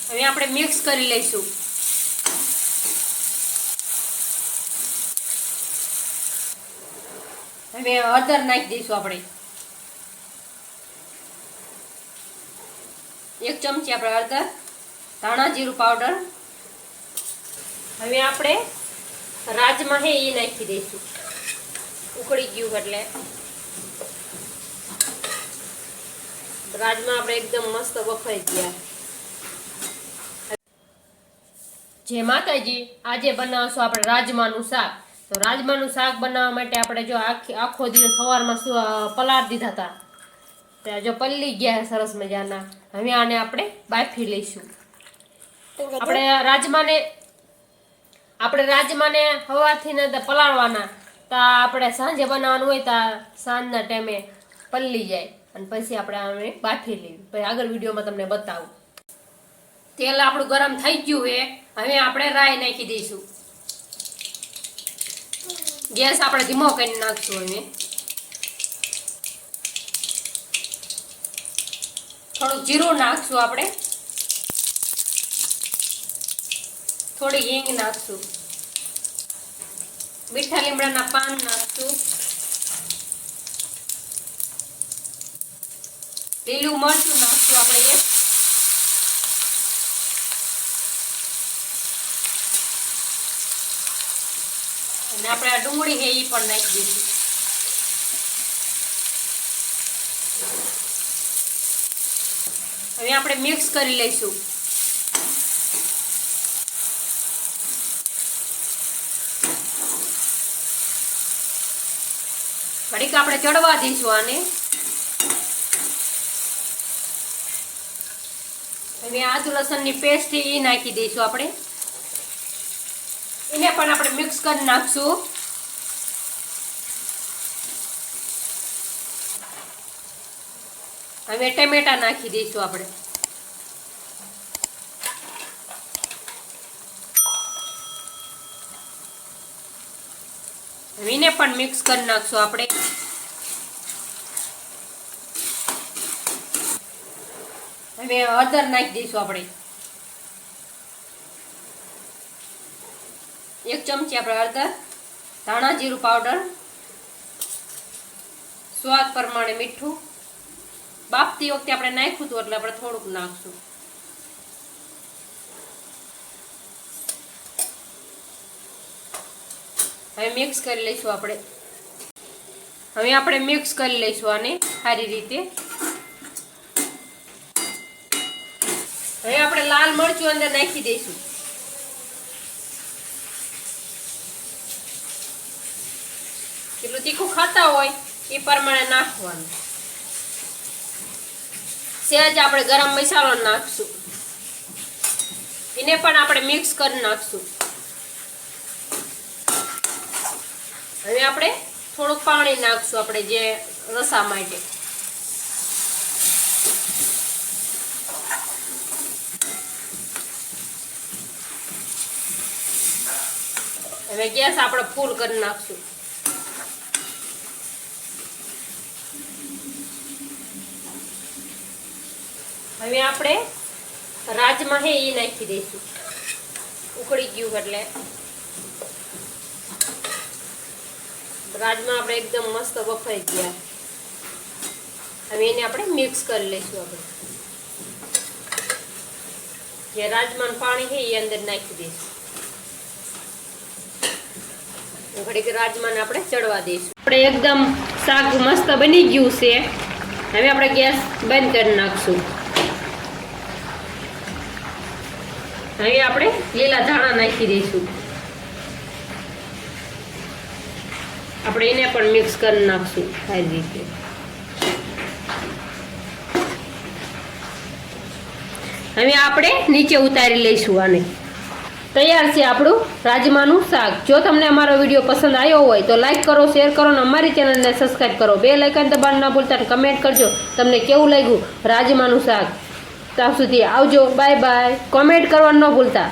હવે આપણે મિક્સ કરી લઈશું। હવે હળદર નાખી દઈશું આપણે 1 ચમચી આપણે હળદર, ધાણા જીરું પાવડર। હવે આપણે રાજમા હે એ નાખી દઈશું, ઉકળી ગયું એટલે રાજમા આપણે એકદમ મસ્ત બફાઈ ગયા। જય માતાજી, આજે બનાવશું આપણે રાજમાનું શાક। તો રાજમાનું શાક બનાવવા માટે આપણે જો આખો દિવસ સવારમાં પલાળ દીધા હતા, ત્યાં જો પલળી ગયા સરસ મજાના। હવે આને આપણે બાફી લઈશું। આપણે રાજમાને હવાથી ને પલાળવાના, તો આપણે સાંજે બનાવવાનું હોય તો સાંજના ટાઈમે પલળી જાય અને પછી આપણે આને બાફી લઈએ। પછી આગળ વિડીયોમાં તમને બતાવું। તેલ આપણું ગરમ થઈ ગયું છે, હવે આપણે રાઈ નાખી દઈશું। ગેસ આપણે ધીમો કરી નાખશું। હવે થોડું જીરું નાખશું, આપણે થોડી હિંગ નાખશું, મીઠા લીમડાના પાન નાખશું, લીલું મરચું નાખશું આપણે અને આપણે આ ડુંગળી છે એ પણ નાખી દઈશું। હવે આપણે મિક્સ કરી લઈશું। ઘડીક આપણે ચડવા દઈશું આને। હવે આદુ લસણની પેસ્ટ એ નાખી દઈશું આપણે, એને પણ આપણે મિક્સ કરી નાખશું। હવે ટમેટા નાખી દઈશું આપણે, એને પણ મિક્સ કરી નાખશું આપણે। હવે હળદર નાખી દઈશું આપણે 1 ચમચી આપણે હળદર, ધાણા જીરું પાવડર, સ્વાદ પ્રમાણે મીઠું। બાફતી વખતે આપણે નાખ્યું હતું એટલે આપણે થોડુંક નાખશું। હવે મિક્સ કરી લઈશું આપણે। હવે આપણે મિક્સ કરી લઈશું આને સારી રીતે। હવે આપણે લાલ મરચું અંદર નાખી દઈશું। કેટલું તીખું ખાતા હોય એ પ્રમાણે નાખવાનું। સહેજ આપણે ગરમ મસાલો નાખશું, એને પણ આપણે મિક્સ કરી નાખશું। હવે આપણે થોડુંક પાણી નાખશું આપણે જે રસા માટે। હવે ગેસ આપણે ફૂલ કરી નાખશું। હવે આપણે રાજમા હે એ નાખી દઈશું, ઉકળી ગયું એટલે રાજમા આપણે એકદમ મસ્ત બફાઈ ગયા। હવે એને આપણે મિક્સ કરી લઈશું। આપણે જે રાજમાનું પાણી છે એ અંદર નાખી દઈશું। ઘડીક રાજમાને આપણે ચડવા દઈશું। આપણે એકદમ શાક મસ્ત બની ગયું છે। હવે આપણે ગેસ બંધ કરી નાખશું। હવે આપણે લીલા ધાણા નાખી દઈશું। આપણે એને પણ મિક્સ કરી નાખશું સારી રીતે। હવે આપણે નીચે ઉતારી લઈશું આને। તૈયાર છે આપણું રાજમાનું શાક। જો તમને અમારો વિડીયો પસંદ આવ્યો હોય તો લાઈક કરો, શેર કરો અને અમારી ચેનલને સબસ્ક્રાઈબ કરો। બેલ આઇકન દબાવવાનું ના ભૂલતા, કમેન્ટ કરજો તમને કેવું લાગ્યું રાજમાનું શાક। ત્યાં સુધી આવજો, બાય બાય। કોમેન્ટ કરવાનું ન ભૂલતા।